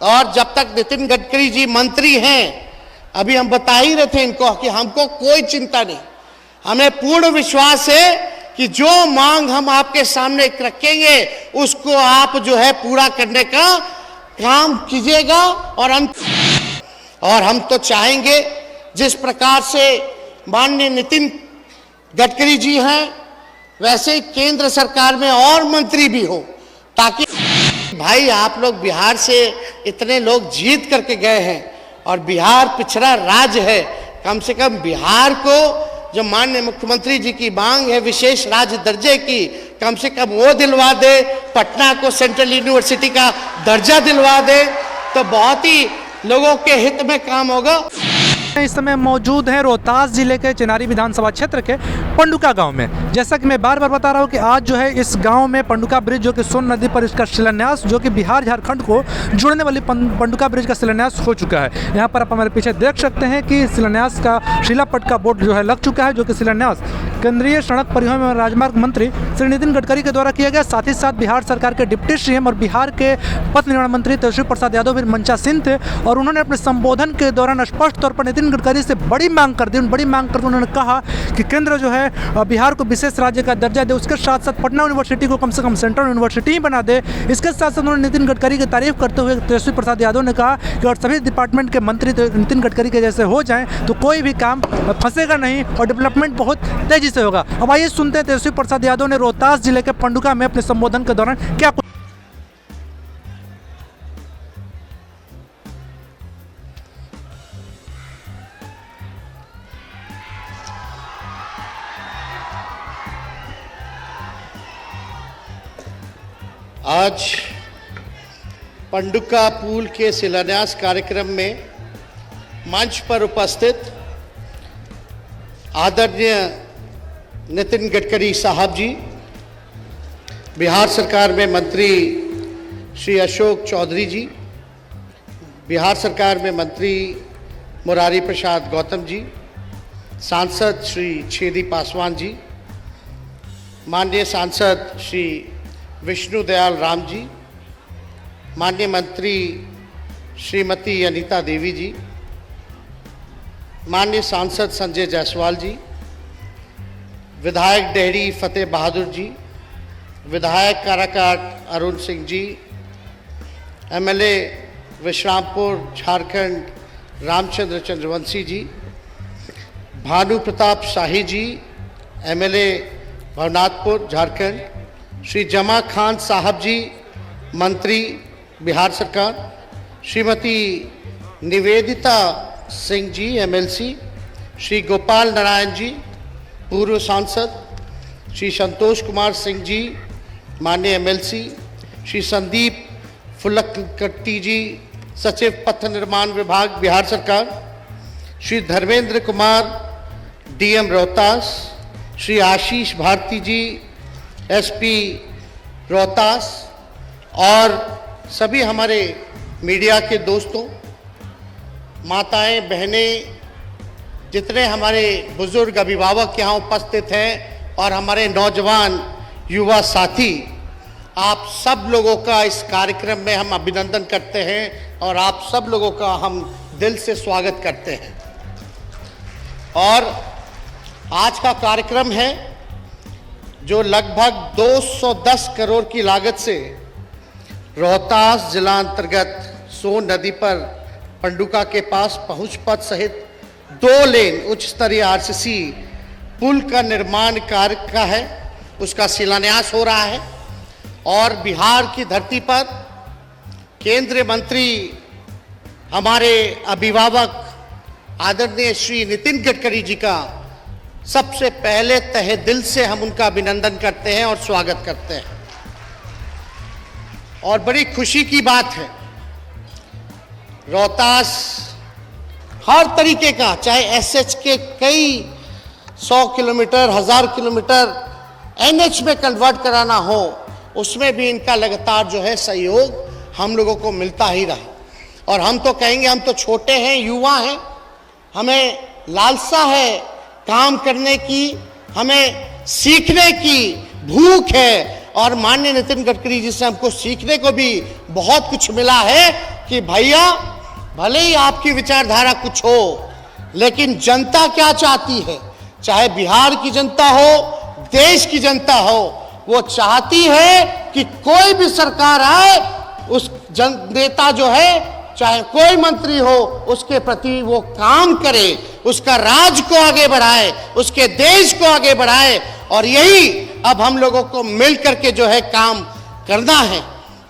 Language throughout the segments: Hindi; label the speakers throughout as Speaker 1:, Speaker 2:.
Speaker 1: और जब तक नितिन गडकरी जी मंत्री हैं, अभी हम बता ही रहे थे इनको कि हमको कोई चिंता नहीं, हमें पूर्ण विश्वास है कि जो मांग हम आपके सामने रखेंगे उसको आप जो है पूरा करने का काम कीजिएगा। और हम तो चाहेंगे जिस प्रकार से माननीय नितिन गडकरी जी हैं वैसे ही केंद्र सरकार में और मंत्री भी हो, ताकि भाई आप लोग बिहार से इतने लोग जीत करके गए हैं और बिहार पिछड़ा राज्य है, कम से कम बिहार को जो माननीय मुख्यमंत्री जी की मांग है विशेष राज्य दर्जे की, कम से कम वो दिलवा दे, पटना को सेंट्रल यूनिवर्सिटी का दर्जा दिलवा दे तो बहुत ही लोगों के हित में काम होगा।
Speaker 2: इस समय मौजूद हैं रोहतास जिले के चिनारी विधानसभा क्षेत्र के पंडुका गांव में। जैसा कि मैं बार बार बता रहा हूं कि आज जो है इस गांव में पंडुका ब्रिज जो कि सोन नदी पर इसका शिलान्यास, जो कि बिहार झारखंड को जोड़ने वाली पंडुका ब्रिज का शिलान्यास हो चुका है। यहाँ पर आप हमारे पीछे देख सकते हैं कि शिलान्यास का शिलापट का बोर्ड जो है लग चुका है, जो कि शिलान्यास केंद्रीय सड़क परिवहन एवं राजमार्ग मंत्री श्री नितिन गडकरी के द्वारा किया गया। साथ ही साथ बिहार सरकार के डिप्टी सीएम और बिहार के पथ निर्माण मंत्री तेजस्वी प्रसाद यादव भी मंचासीन थे और उन्होंने अपने संबोधन के दौरान स्पष्ट तौर पर नितिन गडकरी से बड़ी मांग कर दी। उन्होंने कहा कि केंद्र जो है बिहार को विशेष राज्य का दर्जा दे, उसके साथ साथ पटना यूनिवर्सिटी को कम से कम सेंट्रल यूनिवर्सिटी ही बना दे। इसके साथ साथ उन्होंने नितिन गडकरी की तारीफ करते हुए तेजस्वी प्रसाद यादव ने कहा कि और सभी डिपार्टमेंट के मंत्री नितिन गडकरी के जैसे हो जाएं तो कोई भी काम फंसेगा नहीं और डेवलपमेंट बहुत तेजी से होगा। अब आइए सुनते हैं तेजस्वी प्रसाद यादव ने रोहतास जिले के पंडुका में अपने संबोधन के दौरान क्या।
Speaker 1: आज पंडुका पुल के शिलान्यास कार्यक्रम में मंच पर उपस्थित आदरणीय नितिन गडकरी साहब जी, बिहार सरकार में मंत्री श्री अशोक चौधरी जी, बिहार सरकार में मंत्री मुरारी प्रसाद गौतम जी, सांसद श्री छेदी पासवान जी, माननीय सांसद श्री विष्णु दयाल राम जी, माननीय मंत्री श्रीमती अनीता देवी जी, माननीय सांसद संजय जायसवाल जी, विधायक डेहरी फतेह बहादुर जी, विधायक काराकाट अरुण सिंह जी, एमएलए विश्रामपुर झारखंड रामचंद्र चंद्रवंशी जी, भानु प्रताप शाही जी, एमएलए भवनाथपुर झारखंड, श्री जमा खान साहब जी, मंत्री बिहार सरकार, श्रीमती निवेदिता सिंह जी एमएलसी, श्री गोपाल नारायण जी पूर्व सांसद, श्री संतोष कुमार सिंह जी माननीय एमएलसी, श्री संदीप फुलकट्टी जी सचिव पथ निर्माण विभाग बिहार सरकार, श्री धर्मेंद्र कुमार डीएम रोहतास, श्री आशीष भारती जी एसपी रोहतास और सभी हमारे मीडिया के दोस्तों, माताएं, बहनें, जितने हमारे बुजुर्ग अभिभावक यहाँ उपस्थित हैं और हमारे नौजवान युवा साथी, आप सब लोगों का इस कार्यक्रम में हम अभिनंदन करते हैं और आप सब लोगों का हम दिल से स्वागत करते हैं। और आज का कार्यक्रम है जो लगभग 210 करोड़ की लागत से रोहतास जिला अंतर्गत सोन नदी पर पंडुका के पास पहुंच पथ सहित 2 लेन उच्च स्तरीय आरसीसी पुल का निर्माण कार्य का है, उसका शिलान्यास हो रहा है। और बिहार की धरती पर केंद्रीय मंत्री हमारे अभिभावक आदरणीय श्री नितिन गडकरी जी का सबसे पहले तहे दिल से हम उनका अभिनंदन करते हैं और स्वागत करते हैं। और बड़ी खुशी की बात है, रोहतास हर तरीके का, चाहे एसएच के कई 100 किलोमीटर 1000 किलोमीटर एनएच में कन्वर्ट कराना हो, उसमें भी इनका लगातार जो है सहयोग हम लोगों को मिलता ही रहा। और हम तो कहेंगे, हम तो छोटे हैं, युवा हैं, हमें लालसा है काम करने की, हमें सीखने की भूख है और माननीय नितिन गडकरी जी से हमको सीखने को भी बहुत कुछ मिला है कि भैया भले ही आपकी विचारधारा कुछ हो, लेकिन जनता क्या चाहती है, चाहे बिहार की जनता हो, देश की जनता हो, वो चाहती है कि कोई भी सरकार आए, उस नेता जो है, चाहे कोई मंत्री हो, उसके प्रति वो काम करे, उसका राज को आगे बढ़ाए, उसके देश को आगे बढ़ाए। और यही अब हम लोगों को मिल करके जो है काम करना है।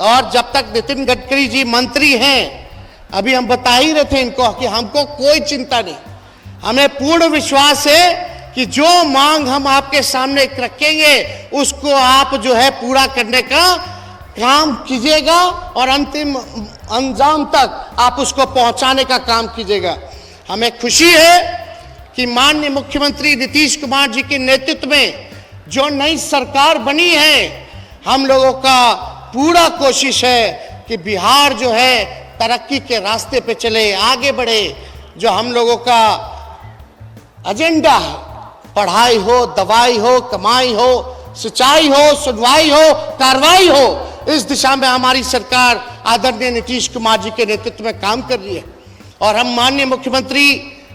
Speaker 1: और जब तक नितिन गडकरी जी मंत्री हैं, अभी हम बता ही रहे थे इनको कि हमको कोई चिंता नहीं, हमें पूर्ण विश्वास है कि जो मांग हम आपके सामने रखेंगे उसको आप जो है पूरा करने का काम कीजिएगा और अंतिम अंजाम तक आप उसको पहुंचाने का काम कीजिएगा। हमें खुशी है कि माननीय मुख्यमंत्री नीतीश कुमार जी के नेतृत्व में जो नई सरकार बनी है, हम लोगों का पूरा कोशिश है कि बिहार जो है तरक्की के रास्ते पे चले, आगे बढ़े। जो हम लोगों का एजेंडा है, पढ़ाई हो, दवाई हो, कमाई हो, सिंचाई हो, सुनवाई हो, कार्रवाई हो, इस दिशा में हमारी सरकार आदरणीय नीतीश कुमार जी के नेतृत्व में काम कर रही है। और हम माननीय मुख्यमंत्री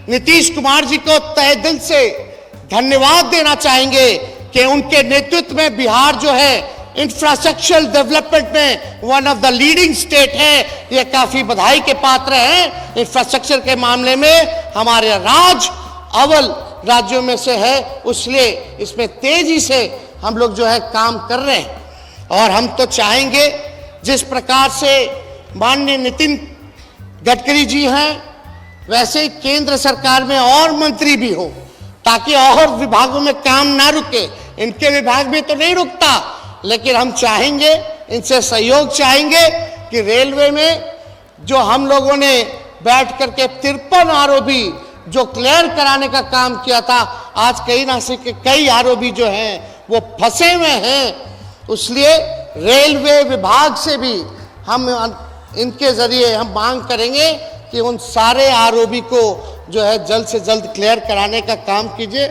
Speaker 1: नीतीश कुमार जी को तहे दिल से धन्यवाद देना चाहेंगे कि उनके नेतृत्व में बिहार जो है इंफ्रास्ट्रक्चरल डेवलपमेंट में one of the leading state है। ये काफी बधाई के पात्र हैं। इंफ्रास्ट्रक्चर के मामले में हमारे राज्य अव्वल राज्यों में से है, इसलिए इसमें तेजी से हम लोग जो है काम कर रहे हैं। और हम तो चाहेंगे जिस प्रकार से माननीय नितिन गडकरी जी हैं, वैसे केंद्र सरकार में और मंत्री भी हो, ताकि और विभागों में काम ना रुके। इनके विभाग में तो नहीं रुकता, लेकिन हम चाहेंगे, इनसे सहयोग चाहेंगे कि रेलवे में जो हम लोगों ने बैठ करके 53 आरओबी जो क्लियर कराने का काम किया था, आज कई ना से कई आरओबी जो हैं वो फंसे हुए हैं। इसलिए रेलवे विभाग से भी हम इनके जरिए हम मांग करेंगे कि उन सारे आरओबी को जो है जल्द से जल्द क्लियर कराने का काम कीजिए।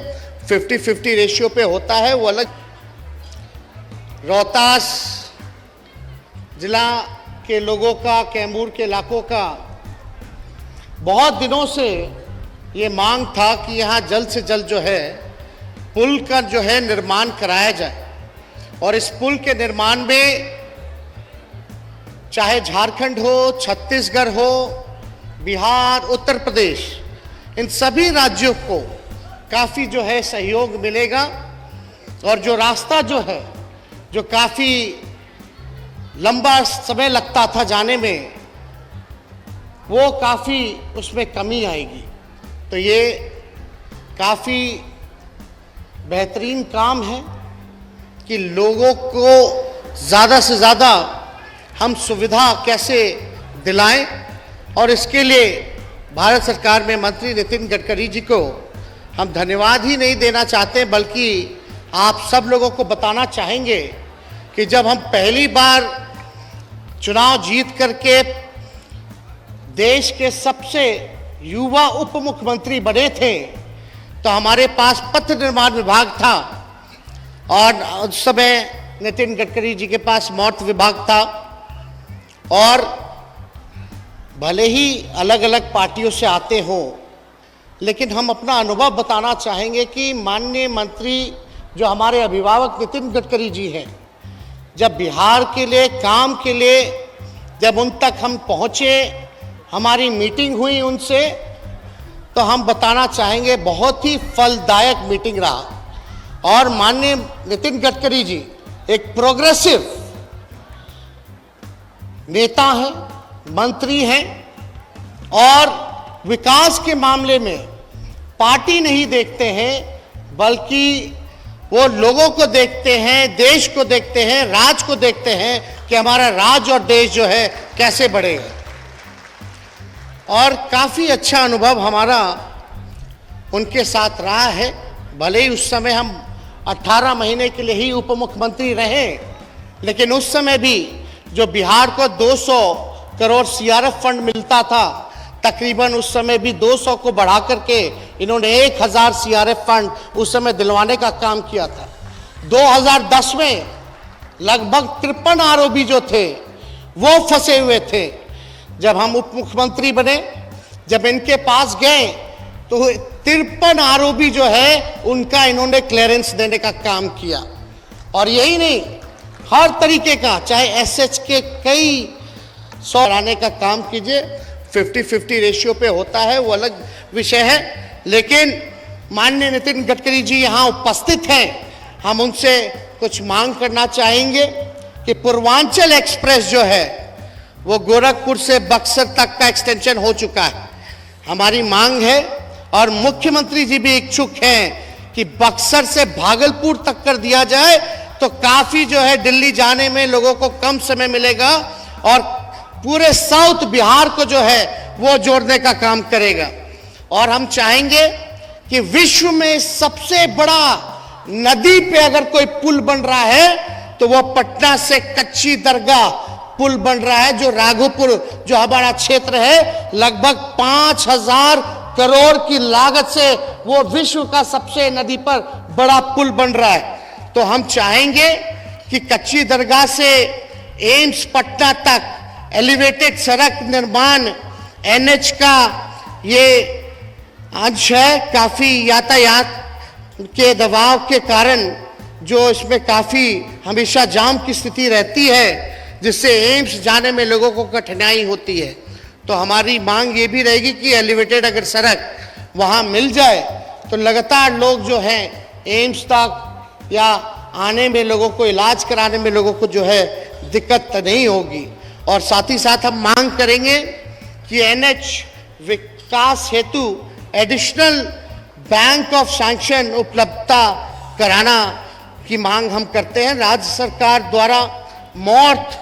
Speaker 1: 50-50 रेशियो पे होता है वो अलग। रोहतास जिला के लोगों का, कैमूर के इलाकों का बहुत दिनों से ये मांग था कि यहाँ जल्द से जल्द जो है पुल का जो है निर्माण कराया जाए। और इस पुल के निर्माण में चाहे झारखंड हो, छत्तीसगढ़ हो, बिहार, उत्तर प्रदेश, इन सभी राज्यों को काफ़ी जो है सहयोग मिलेगा। और जो रास्ता जो है, जो काफ़ी लंबा समय लगता था जाने में, वो काफ़ी उसमें कमी आएगी। तो ये काफ़ी बेहतरीन काम है कि लोगों को ज़्यादा से ज़्यादा हम सुविधा कैसे दिलाएं। और इसके लिए भारत सरकार में मंत्री नितिन गडकरी जी को हम धन्यवाद ही नहीं देना चाहते, बल्कि आप सब लोगों को बताना चाहेंगे कि जब हम पहली बार चुनाव जीत करके देश के सबसे युवा उप मुख्यमंत्री बने थे, तो हमारे पास पथ निर्माण विभाग था और उस समय नितिन गडकरी जी के पास मौत विभाग था। और भले ही अलग अलग पार्टियों से आते हों, लेकिन हम अपना अनुभव बताना चाहेंगे कि माननीय मंत्री जो हमारे अभिभावक नितिन गडकरी जी हैं, जब बिहार के लिए काम के लिए जब उन तक हम पहुँचे, हमारी मीटिंग हुई उनसे, तो हम बताना चाहेंगे बहुत ही फलदायक मीटिंग रहा। और माननीय नितिन गडकरी जी एक प्रोग्रेसिव नेता हैं, मंत्री हैं, और विकास के मामले में पार्टी नहीं देखते हैं, बल्कि वो लोगों को देखते हैं, देश को देखते हैं, राज्य को देखते हैं कि हमारा राज्य और देश जो है कैसे बढ़ेगा। और काफ़ी अच्छा अनुभव हमारा उनके साथ रहा है। भले ही उस समय हम 18 महीने के लिए ही उप मुख्यमंत्री रहे, लेकिन उस समय भी जो बिहार को 200 करोड़ सीआरएफ फंड मिलता था, तकरीबन उस समय भी 200 को बढ़ा करके इन्होंने 1000 सीआरएफ फंड उस समय दिलवाने का काम किया था। 2010 में लगभग 53 आरोपी जो थे वो फंसे हुए थे। जब हम उप मुख्यमंत्री बने, जब इनके पास गए तो 53 आरोपी जो है उनका इन्होंने क्लियरेंस देने का काम किया। और यही नहीं, हर तरीके का, चाहे एसएच के कई 100 आने का काम कीजिए। 50-50 रेशियो पे होता है, वो अलग विषय है। लेकिन माननीय नितिन गडकरी जी यहाँ उपस्थित हैं, हम उनसे कुछ मांग करना चाहेंगे कि पूर्वांचल एक्सप्रेस जो है वो गोरखपुर से बक्सर तक का एक्सटेंशन हो चुका है। हमारी मांग है और मुख्यमंत्री जी भी इच्छुक हैं कि बक्सर से भागलपुर तक कर दिया जाए तो काफी जो है दिल्ली जाने में लोगों को कम समय मिलेगा और पूरे साउथ बिहार को जो है वो जोड़ने का काम करेगा। और हम चाहेंगे कि विश्व में सबसे बड़ा नदी पे अगर कोई पुल बन रहा है तो वो पटना से कच्ची दरगाह पुल बन रहा है, जो राघोपुर जो हमारा क्षेत्र है, लगभग 5000 करोड़ की लागत से वो विश्व का सबसे नदी पर बड़ा पुल बन रहा है। तो हम चाहेंगे कि कच्ची दरगाह से एम्स पटना तक एलिवेटेड सड़क निर्माण, एनएच का ये अंश है। काफी यातायात के दबाव के कारण जो इसमें काफी हमेशा जाम की स्थिति रहती है, जिससे एम्स जाने में लोगों को कठिनाई होती है। तो हमारी मांग ये भी रहेगी कि एलिवेटेड अगर सड़क वहाँ मिल जाए तो लगातार लोग जो हैं एम्स तक या आने में, लोगों को इलाज कराने में लोगों को जो है दिक्कत नहीं होगी। और साथ ही साथ हम मांग करेंगे कि एनएच विकास हेतु एडिशनल बैंक ऑफ सैंक्शन उपलब्धता कराना की मांग हम करते हैं। राज्य सरकार द्वारा मॉर्थ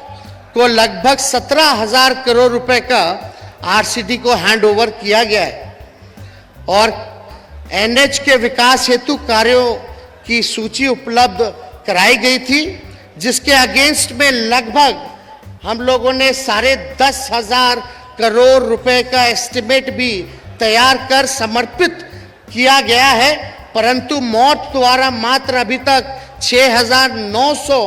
Speaker 1: को लगभग 17,000 करोड़ रुपए का आरसीडी को हैंड ओवर किया गया है और एनएच के विकास हेतु कार्यों की सूची उपलब्ध कराई गई थी, जिसके अगेंस्ट में लगभग हम लोगों ने 10,500 करोड़ रुपए का एस्टिमेट भी तैयार कर समर्पित किया गया है। परंतु मॉर्थ द्वारा मात्र अभी तक 6,900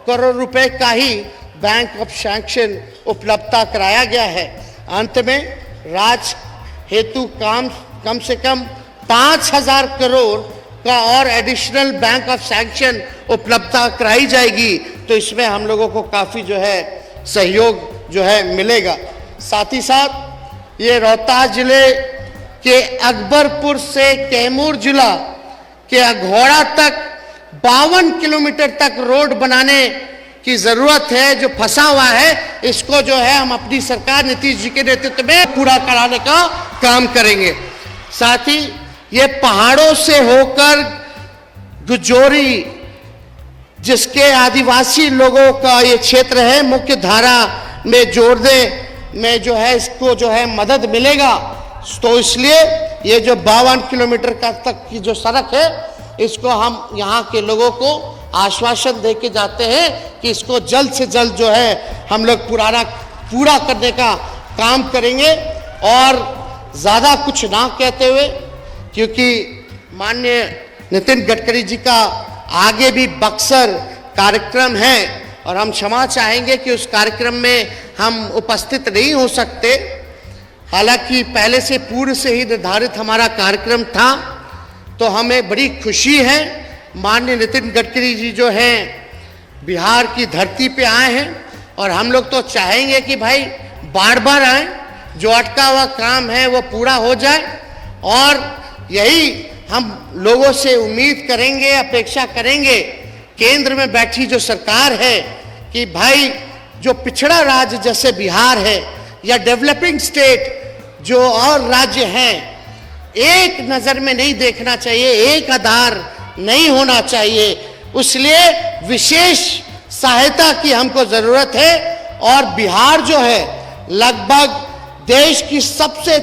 Speaker 1: करोड़ रुपए का ही बैंक ऑफ सैंक्शन उपलब्धता कराया गया है। अंत में राज्य हेतु कम से कम 5,000 करोड़ का और एडिशनल बैंक ऑफ सैंक्शन उपलब्धता कराई जाएगी, तो इसमें हम लोगों को काफ़ी जो है सहयोग जो है मिलेगा। साथ ही साथ ये रोहतास जिले के अकबरपुर से कैमूर जिला के अघोड़ा तक 52 किलोमीटर तक रोड बनाने की जरूरत है, जो फंसा हुआ है। इसको जो है हम अपनी सरकार नीतीश जी के नेतृत्व में पूरा कराने का काम करेंगे। साथ ही ये पहाड़ों से होकर गुजोरी, जिसके आदिवासी लोगों का ये क्षेत्र है, मुख्य धारा में जोड़ने में जो है इसको जो है मदद मिलेगा। तो इसलिए ये जो 52 किलोमीटर का तक की जो सड़क है, इसको हम यहाँ के लोगों को आश्वासन दे के जाते हैं कि इसको जल्द से जल्द जो है हम लोग पूरा करने का काम करेंगे। और ज़्यादा कुछ ना कहते हुए, क्योंकि माननीय नितिन गडकरी जी का आगे भी बक्सर कार्यक्रम है और हम क्षमा चाहेंगे कि उस कार्यक्रम में हम उपस्थित नहीं हो सकते। हालांकि पहले से पूर्व से ही निर्धारित हमारा कार्यक्रम था, तो हमें बड़ी खुशी है माननीय नितिन गडकरी जी जो हैं बिहार की धरती पे आए हैं और हम लोग तो चाहेंगे कि भाई बार बार आए, जो अटका हुआ काम है वो पूरा हो जाए। और यही हम लोगों से उम्मीद करेंगे, अपेक्षा करेंगे केंद्र में बैठी जो सरकार है कि भाई जो पिछड़ा राज्य जैसे बिहार है या डेवलपिंग स्टेट जो और राज्य हैं, एक नज़र में नहीं देखना चाहिए, एक आधार नहीं होना चाहिए। इसलिए विशेष सहायता की हमको ज़रूरत है। और बिहार जो है लगभग देश की सबसे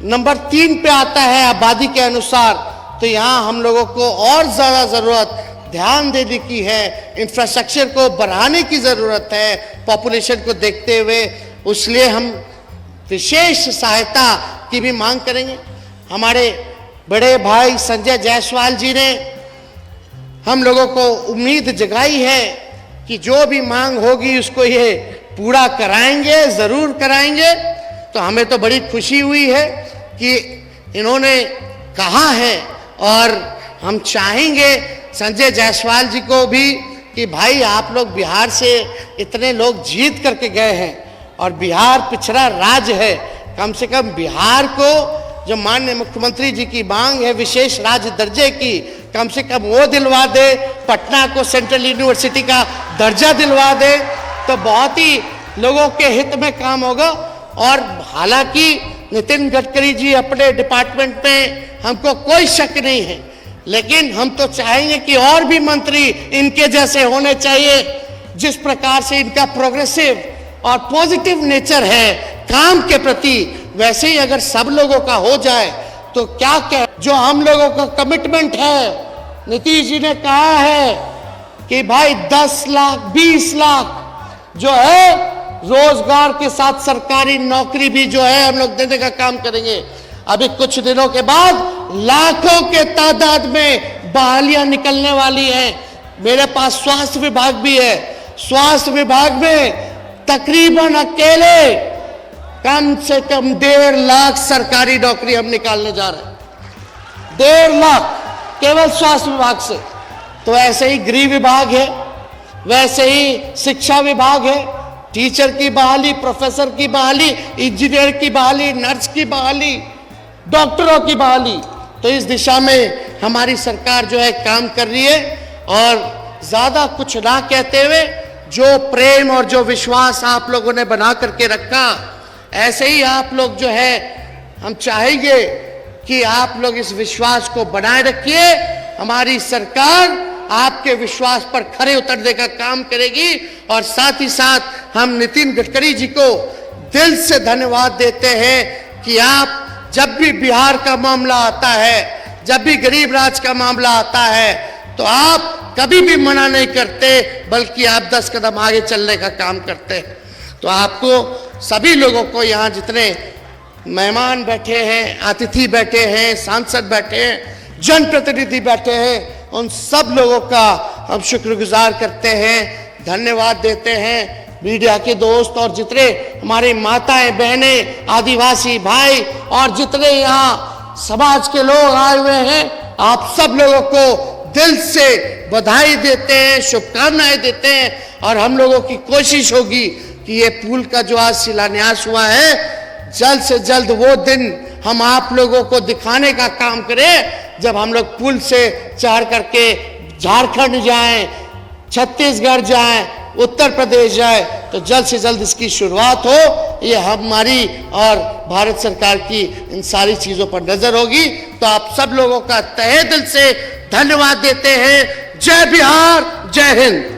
Speaker 1: नंबर 3 पे आता है आबादी के अनुसार, तो यहाँ हम लोगों को और ज़्यादा ज़रूरत ध्यान देने की है, इंफ्रास्ट्रक्चर को बढ़ाने की ज़रूरत है पॉपुलेशन को देखते हुए। इसलिए हम विशेष सहायता की भी मांग करेंगे। हमारे बड़े भाई संजय जायसवाल जी ने हम लोगों को उम्मीद जगाई है कि जो भी मांग होगी उसको ये पूरा कराएंगे, ज़रूर कराएंगे। तो हमें तो बड़ी खुशी हुई है कि इन्होंने कहा है, और हम चाहेंगे संजय जायसवाल जी को भी कि भाई आप लोग बिहार से इतने लोग जीत करके गए हैं और बिहार पिछड़ा राज्य है, कम से कम बिहार को जो माननीय मुख्यमंत्री जी की मांग है विशेष राज्य दर्जे की, कम से कम वो दिलवा दे, पटना को सेंट्रल यूनिवर्सिटी का दर्जा दिलवा दे, तो बहुत ही लोगों के हित में काम होगा। और हालांकि नितिन गडकरी जी अपने डिपार्टमेंट में हमको कोई शक नहीं है, लेकिन हम तो चाहेंगे कि और भी मंत्री इनके जैसे होने चाहिए। जिस प्रकार से इनका प्रोग्रेसिव और पॉजिटिव नेचर है काम के प्रति, वैसे ही अगर सब लोगों का हो जाए तो क्या क्या जो हम लोगों का कमिटमेंट है, नीतीश जी ने कहा है कि भाई 10 लाख 20 लाख जो है रोजगार के साथ सरकारी नौकरी भी जो है हम लोग देने का काम करेंगे। अभी कुछ दिनों के बाद लाखों के तादाद में बहालियां निकलने वाली हैं। मेरे पास स्वास्थ्य विभाग भी है, स्वास्थ्य विभाग में तकरीबन अकेले कम से कम 1.5 लाख सरकारी नौकरी हम निकालने जा रहे हैं, 1.5 लाख केवल स्वास्थ्य विभाग से। तो ऐसे ही गृह विभाग है, वैसे ही शिक्षा विभाग है, टीचर की बहाली, प्रोफेसर की बहाली, इंजीनियर की बहाली, नर्स की बहाली, डॉक्टरों की बहाली। तो इस दिशा में हमारी सरकार जो है काम कर रही है। और ज़्यादा कुछ ना कहते हुए, जो प्रेम और जो विश्वास आप लोगों ने बना करके रखा, ऐसे ही आप लोग जो है हम चाहेंगे कि आप लोग इस विश्वास को बनाए रखिए। हमारी सरकार आपके विश्वास पर खरे उतरने का काम करेगी। और साथ ही साथ हम नितिन गडकरी जी को दिल से धन्यवाद देते हैं कि आप जब भी बिहार का मामला आता है, जब भी गरीब राज्य का मामला आता है, तो आप कभी भी मना नहीं करते, बल्कि आप 10 कदम आगे चलने का काम करते हैं। तो आपको सभी लोगों को यहाँ जितने मेहमान बैठे हैं, अतिथि बैठे हैं, सांसद बैठे हैं, जनप्रतिनिधि बैठे हैं, उन सब लोगों का हम शुक्रगुजार करते हैं, धन्यवाद देते हैं। मीडिया के दोस्त और जितने हमारी माताएं, बहनें, आदिवासी भाई और जितने यहाँ समाज के लोग आए हुए हैं, आप सब लोगों को दिल से बधाई देते हैं, शुभकामनाएं देते हैं। और हम लोगों की कोशिश होगी कि ये पुल का जो आज शिलान्यास हुआ है, जल्द से जल्द वो दिन हम आप लोगों को दिखाने का काम करें जब हम लोग पुल से चढ़ करके झारखंड जाएं, छत्तीसगढ़ जाएं, उत्तर प्रदेश जाए, तो जल्द से जल्द इसकी शुरुआत हो। ये हमारी और भारत सरकार की इन सारी चीज़ों पर नज़र होगी। तो आप सब लोगों का तहे दिल से धन्यवाद देते हैं। जय बिहार, जय हिंद।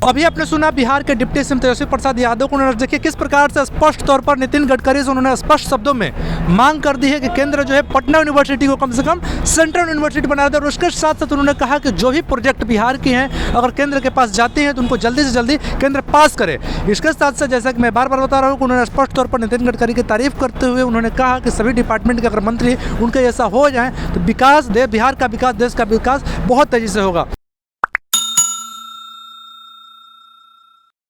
Speaker 2: अभी आपने सुना बिहार के डिप्टी सीएम तेजस्वी प्रसाद यादव को। उन्होंने देखिए किस प्रकार से स्पष्ट तौर पर नितिन गडकरी से उन्होंने स्पष्ट शब्दों में मांग कर दी है कि केंद्र जो है पटना यूनिवर्सिटी को कम से कम सेंट्रल यूनिवर्सिटी बना दे। और उसके साथ साथ उन्होंने कहा कि जो भी प्रोजेक्ट बिहार के हैं अगर केंद्र के पास जाते हैं तो उनको जल्दी से जल्दी केंद्र पास करे। इसके साथ साथ जैसा कि मैं बार बार बता रहा हूँ कि उन्होंने स्पष्ट तौर पर नितिन गडकरी की तारीफ करते हुए उन्होंने कहा कि सभी डिपार्टमेंट के अगर मंत्री उनके जैसा हो जाएँ तो विकास बिहार का विकास, देश का विकास बहुत तेज़ी से होगा।